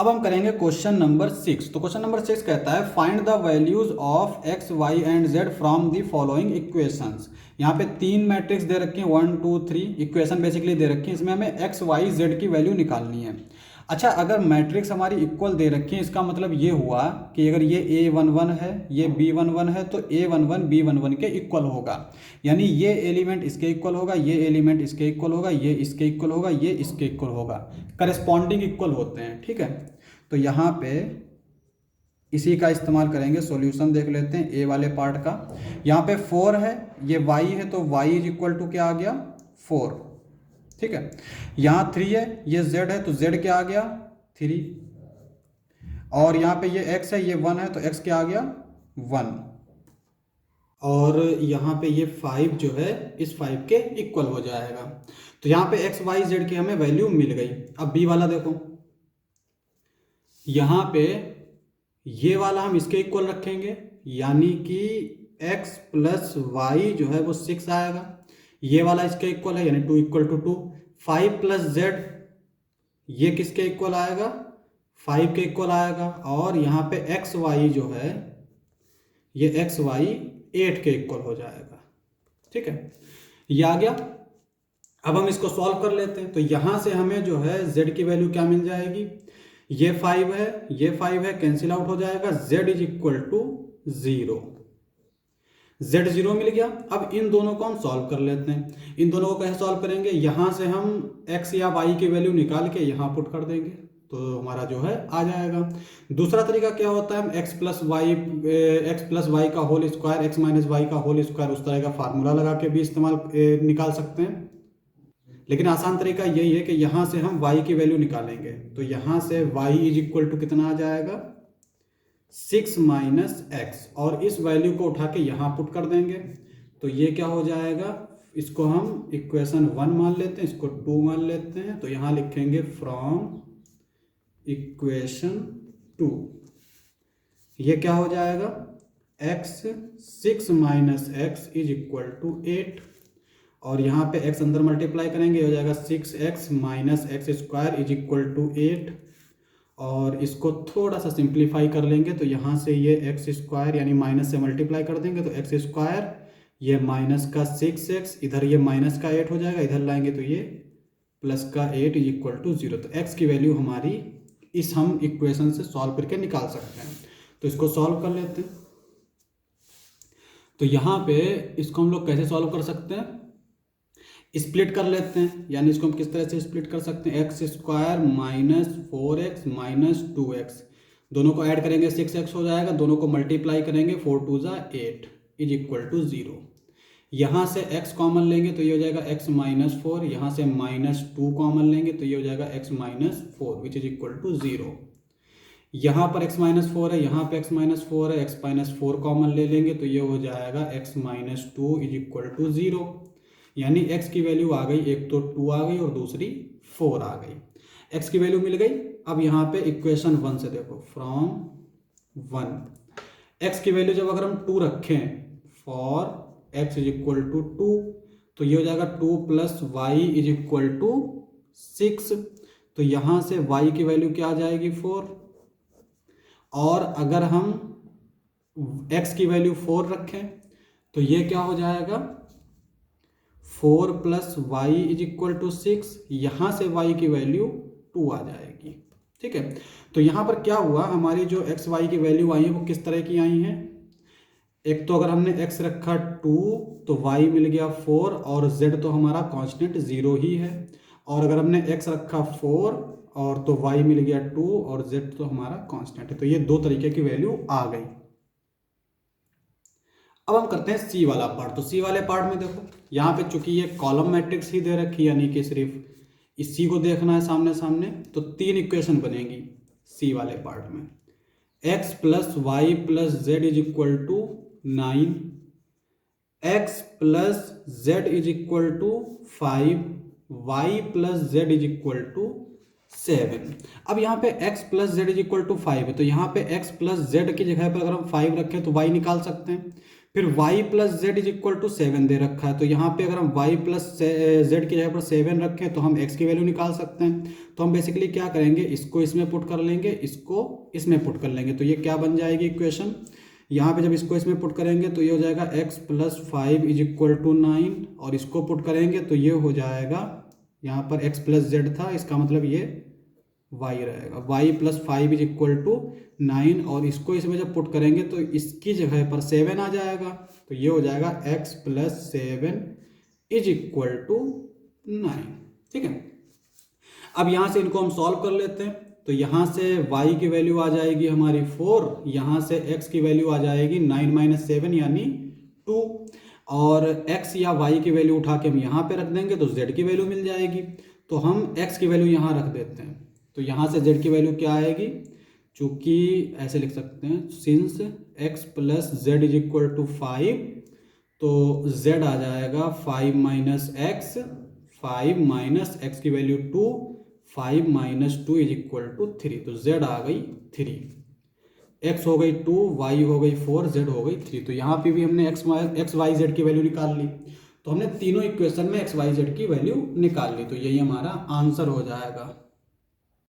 अब हम करेंगे क्वेश्चन नंबर 6। तो क्वेश्चन नंबर 6 कहता है find the values of X Y and Z from the following equations. यहाँ पे तीन मैट्रिक्स दे रखी हैं, 1 2 3 इक्वेशन बेसिकली दे रखी है। इसमें हमें एक्स वाई जेड की वैल्यू निकालनी है। अच्छा, अगर मैट्रिक्स हमारी इक्वल दे रखी है, इसका मतलब ये हुआ कि अगर ये A11 है, ये B11 है, तो A11 B11 के इक्वल होगा। यानी ये एलिमेंट इसके इक्वल होगा, ये एलिमेंट इसके इक्वल होगा, ये इसके इक्वल होगा, ये इसके इक्वल होगा। करस्पॉन्डिंग इक्वल होते हैं, ठीक है। तो यहाँ पे इसी का इस्तेमाल करेंगे। सॉल्यूशन देख लेते हैं ए वाले पार्ट का। यहाँ पे 4 है, ये y है, तो y इज इक्वल टू क्या आ गया 4, ठीक है। यहाँ 3 है, ये z है, तो z क्या आ गया 3। और यहाँ पे ये x है, ये 1 है, तो x क्या आ गया 1। और यहाँ पे ये 5 जो है इस 5 के इक्वल हो जाएगा। तो यहाँ पे x y z की हमें वैल्यू मिल गई। अब b वाला देखो, यहाँ पे ये वाला हम इसके इक्वल रखेंगे, यानी कि x प्लस वाई जो है वो 6 आएगा। ये वाला इसके इक्वल है, यानी 2 इक्वल टू 2। 5 प्लस जेड ये किसके इक्वल आएगा 5 के इक्वल आएगा। और यहाँ पे एक्स वाई जो है ये एक्स वाई 8 के इक्वल हो जाएगा, ठीक है। ये आ गया। अब हम इसको सॉल्व कर लेते हैं। तो यहाँ से हमें जो है z की वैल्यू क्या मिल जाएगी, ये 5 है, ये 5 है, कैंसिल आउट हो जाएगा। z is equal to 0, z 0 मिल गया। अब इन दोनों को हम सॉल्व कर लेते हैं। इन दोनों को कैसे सॉल्व करेंगे, यहां से हम x या y की वैल्यू निकाल के यहां पुट कर देंगे, तो हमारा जो है आ जाएगा। दूसरा तरीका क्या होता है, हम x प्लस वाई का whole square, x minus Y का होल स्क्वायर, उस तरह का फार्मूला लगा के भी इस्तेमाल निकाल सकते हैं। लेकिन आसान तरीका यही है कि यहाँ से हम y की वैल्यू निकालेंगे। तो यहाँ से y इज इक्वल टू कितना आ जाएगा 6 माइनस एक्स, और इस वैल्यू को उठा के यहाँ पुट कर देंगे। तो ये क्या हो जाएगा, इसको हम इक्वेशन 1 मान लेते हैं, इसको 2 मान लेते हैं। तो यहाँ लिखेंगे फ्रॉम इक्वेशन 2, ये क्या हो जाएगा x 6 minus X is equal to 8। और यहाँ पे x अंदर मल्टीप्लाई करेंगे, हो जाएगा 6x minus X square is equal to 8। और इसको थोड़ा सा सिंप्लीफाई कर लेंगे, तो यहाँ से ये एक्स स्क्वायर यानी माइनस से मल्टीप्लाई कर देंगे, तो एक्स स्क्वायर, ये माइनस का 6x, इधर ये माइनस का 8 हो जाएगा, इधर लाएंगे तो ये प्लस का 8 इज इक्वल टू 0। तो x की वैल्यू हमारी इस हम इक्वेशन से सॉल्व करके निकाल सकते हैं। तो इसको सॉल्व कर लेते हैं। तो यहाँ पे इसको हम लोग कैसे सॉल्व कर सकते हैं, स्प्लिट कर लेते हैं। यानी इसको हम किस तरह से स्प्लिट कर सकते हैं, x square minus 4x minus 2x, दोनों को ऐड करेंगे 6x हो जाएगा, दोनों को मल्टीप्लाई करेंगे 4 2 ज़ा 8 इज इक्वल टू 0। यहाँ से x कॉमन लेंगे तो ये हो जाएगा x माइनस 4, यहाँ से माइनस 2 कॉमन लेंगे तो ये हो जाएगा x minus 4 which is equal to 0। यहाँ पर x माइनस 4 है, यहाँ पे x माइनस 4 है, x माइनस 4 कॉमन ले लेंगे तो ये हो जाएगा x minus 2 is equal to 0। यानी x की वैल्यू आ गई, एक तो 2 आ गई और दूसरी 4 आ गई। x की वैल्यू मिल गई। अब यहाँ पे इक्वेशन 1 से देखो, फ्रॉम 1 x की वैल्यू जब अगर हम 2 रखें for x is equal to 2, तो ये हो जाएगा 2 plus Y is equal to 6। तो यहाँ से y की वैल्यू क्या आ जाएगी 4। और अगर हम x की वैल्यू 4 रखें तो ये क्या हो जाएगा 4 plus Y is equal to 6। यहाँ से y की वैल्यू 2 आ जाएगी, ठीक है। तो यहाँ पर क्या हुआ, हमारी जो x y की वैल्यू आई है वो किस तरह की आई हैं। एक तो अगर हमने x रखा 2 तो y मिल गया 4, और z तो हमारा कांस्टेंट 0 ही है। और अगर हमने x रखा 4 और तो y मिल गया 2 और z तो हमारा कांस्टेंट है। तो ये दो तरीके की वैल्यू आ गई। अब हम करते हैं सी वाला पार्ट। तो सी वाले पार्ट में देखो, यहाँ पे चूंकि ये कॉलम मैट्रिक्स ही दे रखी है, यानी कि सिर्फ इस सी को देखना है सामने सामने, तो 3 इक्वेशन बनेगी सी वाले पार्ट में। x plus Y plus Z is equal to 9, x plus Z is equal to 5, y plus Z is equal to 7। अब यहाँ पे x plus Z is equal to 5 है, तो यहाँ पे x प्लस जेड की जगह पर अगर हम 5 रखें तो y निकाल सकते हैं। फिर y plus Z is equal to 7 दे रखा है, तो यहाँ पे अगर हम y प्लस जेड की जगह पर 7 रखें तो हम x की वैल्यू निकाल सकते हैं। तो हम बेसिकली क्या करेंगे, इसको इसमें पुट कर लेंगे, इसको इसमें पुट कर लेंगे, तो ये क्या बन जाएगी इक्वेशन। यहाँ पे जब इसको इसमें पुट करेंगे तो ये हो जाएगा x plus 5 is equal to 9, और इसको पुट करेंगे तो ये हो जाएगा, यहाँ पर x प्लस जेड था, इसका मतलब ये y रहेगा, y plus 5 is equal to 9, और इसको इसमें जब पुट करेंगे तो इसकी जगह पर 7 आ जाएगा, तो ये हो जाएगा x plus 7 is equal to 9। ठीक है, अब यहाँ से इनको हम सॉल्व कर लेते हैं, तो यहाँ से y की वैल्यू आ जाएगी हमारी 4, यहाँ से x की वैल्यू आ जाएगी 9 माइनस 7 यानी 2, और x या y की वैल्यू उठा के हम यहाँ पे रख देंगे तो z की वैल्यू मिल जाएगी। तो हम x की वैल्यू यहाँ रख देते हैं, तो यहाँ से z की वैल्यू क्या आएगी, चूंकि ऐसे लिख सकते हैं since x plus Z is equal to 5, तो z आ जाएगा 5 माइनस एक्स, 5 माइनस एक्स की value 2, 5 minus 2 is equal to 3, तो z आ गई 3, x हो गई 2, y हो गई 4, z हो गई 3। तो यहाँ पे भी हमने x y z की वैल्यू निकाल ली, तो हमने तीनों इक्वेशन में x y z की वैल्यू निकाल ली, तो यही हमारा आंसर हो जाएगा।